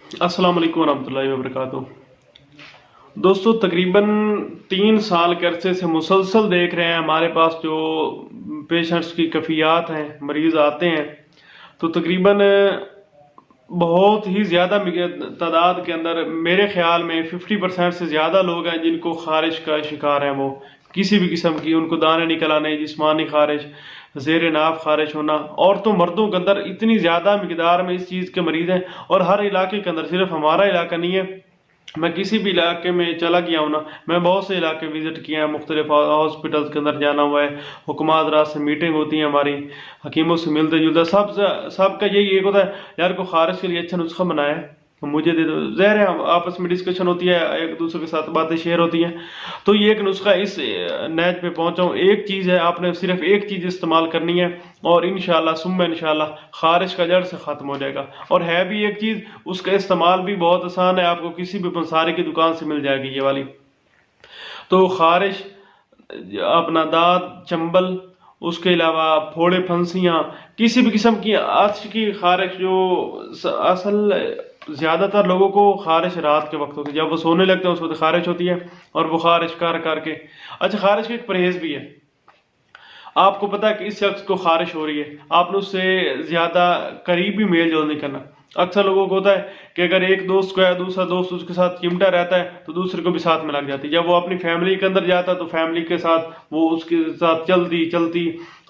अस्सलाम वालेकुम वरहमतुल्लाहि वबरकातुहू। दोस्तों, तकरीबन 3 साल के अरसे से मुसलसल देख रहे हैं हमारे पास जो पेशेंट्स की कफ़ियात हैं, मरीज आते हैं तो तकरीबन बहुत ही ज़्यादा तादाद के अंदर मेरे ख्याल में 50% से ज़्यादा लोग हैं जिनको खारिश का शिकार हैं। वो किसी भी किस्म की, उनको दाने निकल आने, जिस्मानी खारिश, जेर नाफ खारिश होना। औरतों मर्दों के अंदर इतनी ज़्यादा मिकदार में इस चीज़ के मरीज़ हैं और हर इलाके के अंदर, सिर्फ हमारा इलाका नहीं है। मैं किसी भी इलाके में चला गया हूँ ना, मैं बहुत से इलाके विजिट किए हैं, मुख्तलिफ हॉस्पिटल्स के अंदर जाना हुआ है, हुकूमत रात से मीटिंग होती है हमारी, हकीमों से मिलते जुलते, सबका यही एक होता है, यार को खारिश के लिए अच्छा नुस्खा बनाया है तो मुझे दे दो। ज़ाहिर है आपस में डिस्कशन होती है, एक दूसरे के साथ बातें शेयर होती हैं। तो ये एक नुस्खा इस नैज पे पहुंचा हूँ। एक चीज़ है, आपने सिर्फ एक चीज़ इस्तेमाल करनी है और इंशाल्लाह सुम्मा इंशाल्लाह खारिश का जड़ से ख़त्म हो जाएगा। और है भी एक चीज़, उसका इस्तेमाल भी बहुत आसान है, आपको किसी भी पंसारी की दुकान से मिल जाएगी ये वाली। तो खारिश, अपना दांत, चंबल, उसके अलावा फोड़े, फंसियाँ, किसी भी किस्म की आँच की खारिश, जो असल ज़्यादातर लोगों को खारिश रात के वक्त होती है, जब वो सोने लगते हैं उस वक्त खारिश होती है और वो खारिश कर करके। अच्छा, खारिश का एक परहेज़ भी है। आपको पता है कि इस शख्स को खारिश हो रही है, आपने उससे ज्यादा करीबी मेल जोल नहीं करना। अक्सर लोगों को होता है कि अगर एक दोस्त को या दूसरा दोस्त उसके साथ चिमटा रहता है तो दूसरे को भी साथ में लग जाती है। जब वो अपनी फैमिली के अंदर जाता है तो फैमिली के साथ वो उसके साथ चलती चलती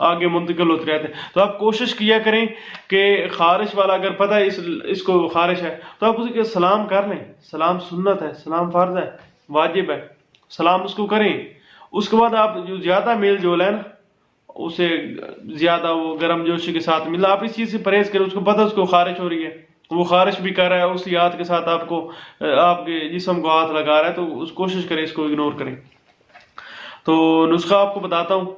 आगे मुंतकिल होते रहते हैं। तो आप कोशिश किया करें कि खारिश वाला, अगर पता है इसको खारिश है, तो आप उसके सलाम कर लें। सलाम सुन्नत है, सलाम फर्ज है, वाजिब है, सलाम उसको करें। उसके बाद आप जो ज्यादा मेल जोल है ना, उसे ज्यादा वो गर्म जोशी के साथ मिला, आप इस चीज से परहेज करें। उसको पता है उसको खारिश हो रही है, वो खारिश भी कर रहा है, उसी हाथ के साथ आपको आपके जिस्म को हाथ लगा रहा है, तो उस कोशिश करें इसको इग्नोर करें। तो नुस्खा आपको बताता हूँ।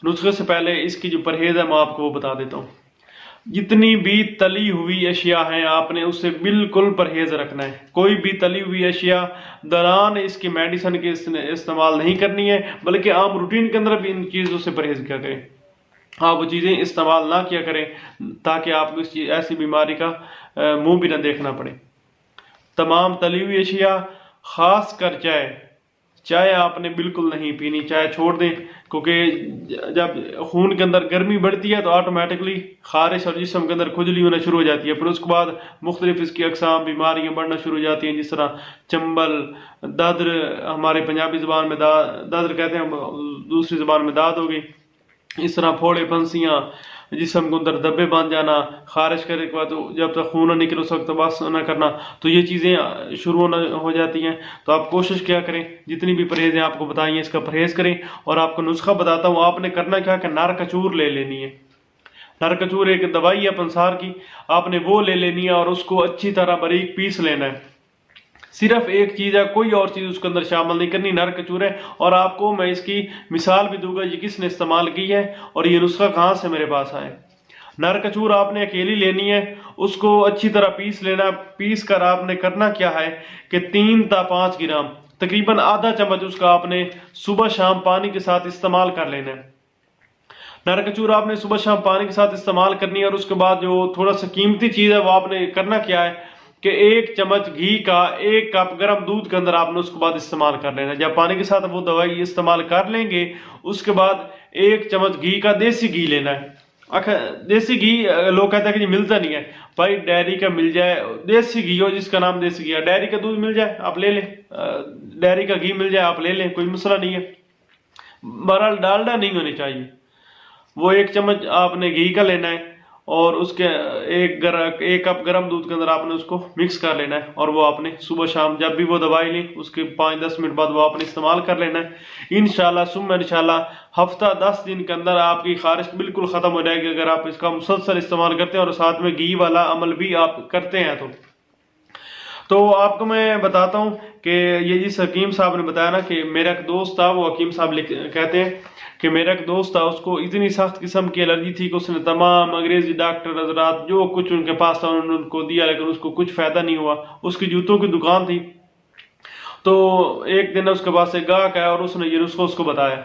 नुस्खे से पहले इसकी जो परहेज है मैं आपको वो बता देता हूँ। जितनी भी तली हुई अशिया हैं आपने उससे बिल्कुल परहेज रखना है। कोई भी तली हुई अशिया दौरान इसकी मेडिसिन के इस्तेमाल नहीं करनी है, बल्कि आम रूटीन के अंदर भी इन चीज़ों से परहेज किया करें। आप वो चीज़ें इस्तेमाल ना किया करें ताकि आपको इस ऐसी बीमारी का मुंह भी ना देखना पड़े। तमाम तली हुई अशिया, खास कर चाय, चाय आपने बिल्कुल नहीं पीनी, चाय छोड़ दें। क्योंकि जब खून के अंदर गर्मी बढ़ती है तो ऑटोमेटिकली खारिश और जिस्म के अंदर खुजली होना शुरू हो जाती है। फिर उसके बाद मुख्तलिफ इसकी अकसाम बीमारियां बढ़ना शुरू हो जाती हैं, जिस तरह चंबल, दादर, हमारे पंजाबी जबान में दादर कहते हैं, दूसरी जबान में दाद हो गई। इस तरह फोड़े, फंसियाँ, जिस्म के अंदर धब्बे बांध जाना, खारिश करने के बाद तो जब तक खून ना निकले उस वक्त बस ना करना, तो ये चीज़ें शुरू होना हो जाती हैं। तो आप कोशिश क्या करें, जितनी भी परहेज़ें आपको बताई हैं इसका परहेज़ करें। और आपको नुस्खा बताता हूँ, आपने करना क्या कि नार कचूर ले लेनी है। नार कचूर एक दवाई है पंसार की, आपने वो ले लेनी है और उसको अच्छी तरह बारीक पीस लेना है। सिर्फ एक चीज है, कोई और चीज उसके अंदर शामिल नहीं करनी, नर कचूर है। और आपको मैं इसकी मिसाल भी दूंगा ये किसने इस्तेमाल की है और ये नुस्खा कहाँ से मेरे पास आए। नर कचूर आपने अकेली लेनी है, उसको अच्छी तरह पीस लेना। पीस कर आपने करना क्या है कि 3 से 5 ग्राम, तकरीबन आधा चम्मच उसका आपने सुबह शाम पानी के साथ इस्तेमाल कर लेना है। नर कचूर आपने सुबह शाम पानी के साथ इस्तेमाल करनी है। और उसके बाद जो थोड़ा सा कीमती चीज है वो आपने करना क्या है कि 1 चम्मच घी का 1 कप गर्म दूध के अंदर आपने उसके बाद इस्तेमाल कर लेना है। जब पानी के साथ वो दवाई इस्तेमाल कर लेंगे उसके बाद 1 चम्मच घी का देसी घी लेना है। देसी घी लोग कहते हैं कि जी मिलता नहीं है, भाई डेयरी का मिल जाए, देसी घी हो जिसका नाम देसी घी है, डेयरी का दूध मिल जाए आप ले लें, डेयरी का घी मिल जाए आप ले लें, कोई मसला नहीं है। बहरहाल डालडा नहीं होनी चाहिए। वो 1 चम्मच आपने घी का लेना है और उसके 1 कप गर्म दूध के अंदर आपने उसको मिक्स कर लेना है। और वो आपने सुबह शाम जब भी वो दवाई ली उसके 5-10 मिनट बाद वो आपने इस्तेमाल कर लेना है। इंशाल्लाह सुम्मा इंशाल्लाह हफ्ता 10 दिन के अंदर आपकी खारिश बिल्कुल खत्म हो जाएगी, अगर आप इसका मुसलसल इस्तेमाल करते हैं और साथ में घी वाला अमल भी आप करते हैं। तो आपको मैं बताता हूँ कि ये जिस हकीम साहब ने बताया ना कि मेरा एक दोस्त था, वो हकीम साहब कहते हैं कि मेरा एक दोस्त था, उसको इतनी सख्त किस्म की एलर्जी थी कि उसने तमाम अंग्रेजी डॉक्टर हजरात जो कुछ उनके पास था उन्होंने उनको दिया, लेकिन उसको कुछ फायदा नहीं हुआ। उसकी जूतों की दुकान थी, तो एक दिन उसके पास एक गाहक आया और उसने ये नुस्खा उसको बताया।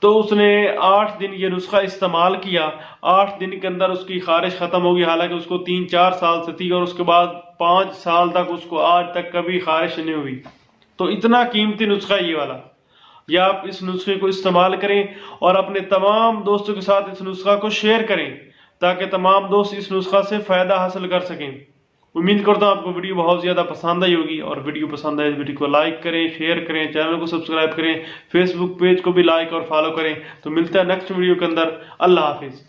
तो उसने 8 दिन ये नुस्खा इस्तेमाल किया, 8 दिन के अंदर उसकी खारिश खत्म होगी। हालांकि उसको 3-4 साल से थी और उसके बाद 5 साल तक उसको आज तक कभी खारिश नहीं हुई। तो इतना कीमती नुस्खा ये वाला, या आप इस नुस्खे को इस्तेमाल करें और अपने तमाम दोस्तों के साथ इस नुस्खा को शेयर करें ताकि तमाम दोस्त इस नुस्खा से फायदा हासिल कर सकें। उम्मीद करता हूँ आपको वीडियो बहुत ज्यादा पसंद आई होगी, और वीडियो पसंद आए वीडियो को लाइक करें, शेयर करें, चैनल को सब्सक्राइब करें, फेसबुक पेज को भी लाइक और फॉलो करें। तो मिलता है नेक्स्ट वीडियो के अंदर। अल्लाह हाफिज।